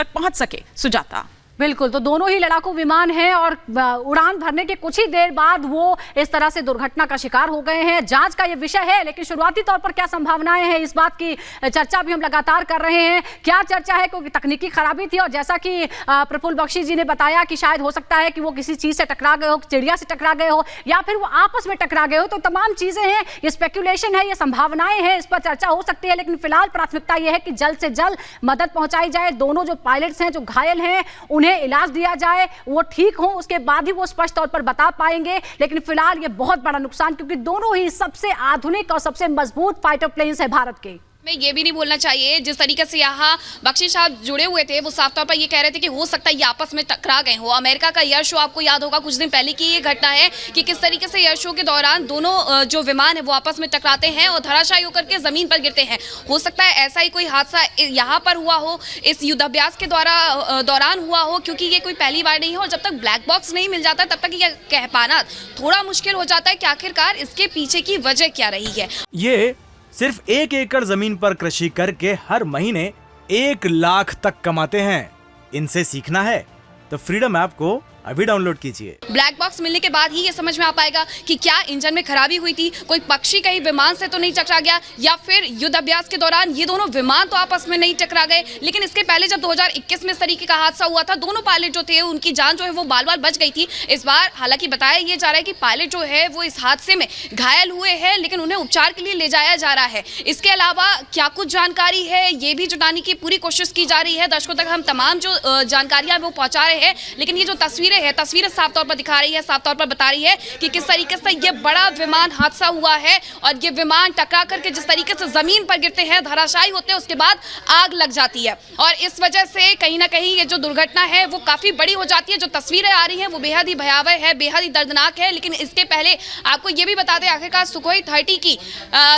तक पहुंच सके। सुजाता। बिल्कुल, तो दोनों ही लड़ाकू विमान हैं और उड़ान भरने के कुछ ही देर बाद वो इस तरह से दुर्घटना का शिकार हो गए हैं। जांच का ये विषय है, लेकिन शुरुआती तौर पर क्या संभावनाएं हैं इस बात की चर्चा भी हम लगातार कर रहे हैं। क्या चर्चा है, क्योंकि तकनीकी खराबी थी और जैसा कि प्रफुल्ल बख्शी जी ने बताया कि शायद हो सकता है कि वो किसी चीज से टकरा गए हो, चिड़िया से टकरा गए हो या फिर वो आपस में टकरा गए हो। तो तमाम चीजें हैं, ये स्पेक्यूलेशन है, ये संभावनाएं हैं, इस पर चर्चा हो सकती है। लेकिन फिलहाल प्राथमिकता यह है कि जल्द से जल्द मदद पहुंचाई जाए। दोनों जो पायलट्स हैं जो घायल हैं उन्हें इलाज दिया जाए, वो ठीक हो, उसके बाद ही वो स्पष्ट तौर पर बता पाएंगे। लेकिन फिलहाल ये बहुत बड़ा नुकसान, क्योंकि दोनों ही सबसे आधुनिक और सबसे मजबूत फाइटर प्लेन्स है भारत के। में ये भी नहीं बोलना चाहिए, जिस तरीके से यहाँ बख्शी साहब जुड़े हुए थे वो साफ तौर पर ये कह रहे थे कि हो सकता है ये आपस में टकरा गए हो। अमेरिका का एयर शो आपको याद होगा, कुछ दिन पहले की ये घटना है कि किस तरीके से एयर शो के दौरान दोनों जो विमान है वो आपस में टकराते हैं और धराशायी होकर के जमीन पर गिरते हैं। हो सकता है ऐसा ही कोई हादसा यहाँ पर हुआ हो, इस युद्धाभ्यास के दौरान हुआ हो, क्योंकि ये कोई पहली बार नहीं है। और जब तक ब्लैक बॉक्स नहीं मिल जाता तब तक ये कह पाना थोड़ा मुश्किल हो जाता है कि आखिरकार इसके पीछे की वजह क्या रही है। ये सिर्फ 1 एकड़ जमीन पर कृषि करके हर महीने 1 लाख तक कमाते हैं। इनसे सीखना है तो फ्रीडम ऐप को अभी डाउनलोड कीजिए। ब्लैक बॉक्स मिलने के बाद ही ये समझ में आ पाएगा कि क्या इंजन में खराबी हुई थी, कोई पक्षी कहीं विमान से तो नहीं टकरा गया, या फिर युद्ध अभ्यास के दौरान ये दोनों विमान तो आपस में नहीं टकरा गए। लेकिन इसके पहले जब 2021 में इस तरीके का हादसा हुआ था, दोनों पायलट जो थे उनकी जान जो है वो बाल बाल बच गई थी। इस बार हालांकि बताया ये जा रहा है कि पायलट जो है वो इस हादसे में घायल हुए हैं, लेकिन उन्हें उपचार के लिए ले जाया जा रहा है। इसके अलावा क्या कुछ जानकारी है ये भी जुटाने की पूरी कोशिश की जा रही है। दर्शकों तक हम तमाम जो जानकारियां वो पहुंचा रहे हैं। लेकिन ये जो तस्वीरें साफ तौर पर दिखा रही है, साफ तौर पर बता रही है कि किस तरीके से ये बड़ा विमान हादसा हुआ है और ये विमान टकरा करके जिस तरीके से जमीन पर गिरते हैं, धराशायी होते हैं, उसके बाद आग लग जाती है। और इस वजह से कहीं ना कहीं ये जो दुर्घटना है वो काफी बड़ी हो जाती है। जो तस्वीरें आ रही हैं वो बेहद ही भयावह है, बेहद ही दर्दनाक है। लेकिन इसके पहले आपको ये भी बता दें आखिरकार सुखोई 30 की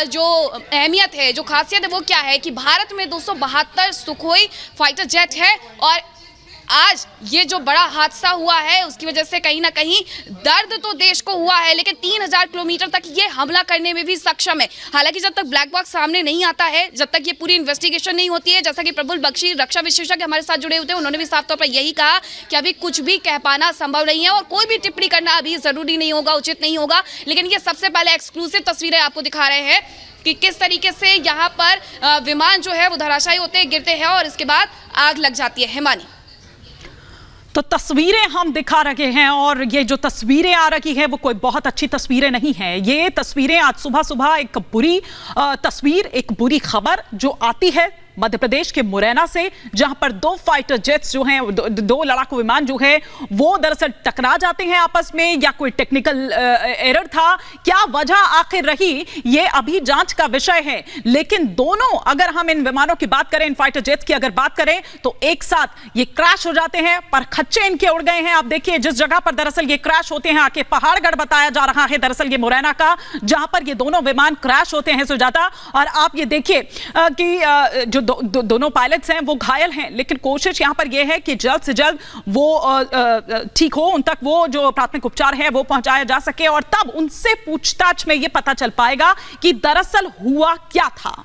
जो अहमियत है, जो खासियत है वो क्या है कि भारत में 272 सुखोई फाइटर जेट है और आज ये जो बड़ा हादसा हुआ है उसकी वजह से कहीं ना कहीं दर्द तो देश को हुआ है, लेकिन 3000 किलोमीटर तक ये हमला करने में भी सक्षम है। हालांकि जब तक ब्लैक बॉक्स सामने नहीं आता है, जब तक ये पूरी इन्वेस्टिगेशन नहीं होती है, जैसा कि प्रफुल्ल बख्शी रक्षा विशेषज्ञ हमारे साथ जुड़े होते हैं, उन्होंने भी साफ तौर पर यही कहा कि अभी कुछ भी कह पाना संभव नहीं है और कोई भी टिप्पणी करना अभी जरूरी नहीं होगा, उचित नहीं होगा। लेकिन ये सबसे पहले एक्सक्लूसिव तस्वीरें आपको दिखा रहे हैं कि किस तरीके से यहाँ पर विमान जो है वो धराशायी होते हैं, गिरते हैं और इसके बाद आग लग जाती है। हिमानी, तो तस्वीरें हम दिखा रहे हैं और ये जो तस्वीरें आ रही हैं वो कोई बहुत अच्छी तस्वीरें नहीं हैं। ये तस्वीरें आज सुबह सुबह एक बुरी तस्वीर, एक बुरी खबर जो आती है मध्य प्रदेश के मुरैना से, जहां पर 2 फाइटर जेट्स जो हैं, 2 लड़ाकू विमान जो है वो दरअसल टकरा जाते हैं आपस में, या कोई टेक्निकल एरर था, क्या वजह आखिर रही ये अभी जांच का विषय है। लेकिन दोनों, अगर हम इन विमानों की बात करें, इन फाइटर जेट्स की अगर बात करें, तो एक साथ ये क्रैश हो जाते हैं, पर खच्चे इनके उड़ गए हैं। आप देखिए जिस जगह पर दरअसल ये क्रैश होते हैं, आके पहाड़गढ़ बताया जा रहा है दरअसल ये मुरैना का, जहां पर ये दोनों विमान क्रैश होते हैं सुजाता। और आप ये देखिए कि जो दोनों पायलट्स हैं वो घायल हैं, लेकिन कोशिश यहां पर यह है कि जल्द से जल्द वो ठीक हो, उन तक वो जो प्राथमिक उपचार है वो पहुंचाया जा सके और तब उनसे पूछताछ में यह पता चल पाएगा कि दरअसल हुआ क्या था।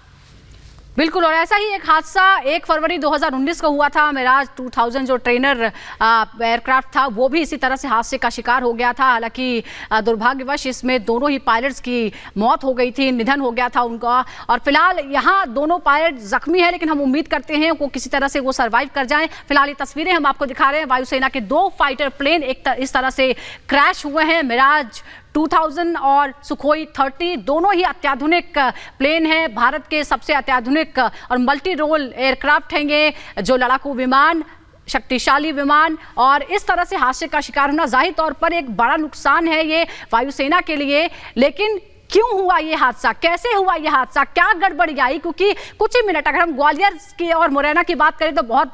बिल्कुल, और ऐसा ही एक हादसा 1 फरवरी 2019 को हुआ था। मिराज 2000 जो ट्रेनर एयरक्राफ्ट था वो भी इसी तरह से हादसे का शिकार हो गया था। हालांकि दुर्भाग्यवश इसमें दोनों ही पायलट्स की मौत हो गई थी, निधन हो गया था उनका। और फिलहाल यहाँ दोनों पायलट जख्मी है, लेकिन हम उम्मीद करते हैं वो किसी तरह से वो सर्वाइव कर जाएं। फिलहाल ये तस्वीरें हम आपको दिखा रहे हैं, वायुसेना के 2 फाइटर प्लेन इस तरह से क्रैश हुए हैं। मिराज 2000 और सुखोई 30 दोनों ही अत्याधुनिक प्लेन हैं, भारत के सबसे अत्याधुनिक और मल्टी रोल एयरक्राफ्ट हैं ये जो लड़ाकू विमान, शक्तिशाली विमान। और इस तरह से हादसे का शिकार होना जाहिर तौर पर एक बड़ा नुकसान है ये वायुसेना के लिए। लेकिन क्यों हुआ ये हादसा, कैसे हुआ ये हादसा, क्या गड़बड़ी आई? क्योंकि कुछ ही मिनट, अगर हम ग्वालियर की और मुरैना की बात करें तो बहुत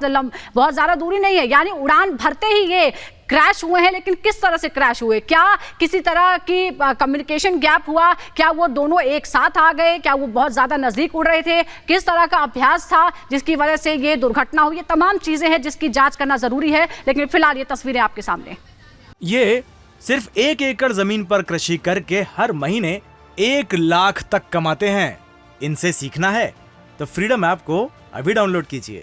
ज़्यादा दूरी नहीं है, यानी उड़ान भरते ही ये क्रैश हुए हैं। लेकिन किस तरह से क्रैश हुए, क्या किसी तरह की कम्युनिकेशन गैप हुआ, क्या वो दोनों एक साथ आ गए, क्या वो बहुत ज़्यादा नज़दीक उड़ रहे थे, किस तरह का अभ्यास था जिसकी वजह से ये दुर्घटना हुई? ये तमाम चीज़ें हैं जिसकी जाँच करना ज़रूरी है। लेकिन फिलहाल ये तस्वीरें आपके सामने। ये सिर्फ 1 एकड़ जमीन पर कृषि करके हर महीने 1 लाख तक कमाते हैं। इनसे सीखना है तो फ्रीडम ऐप को अभी डाउनलोड कीजिए।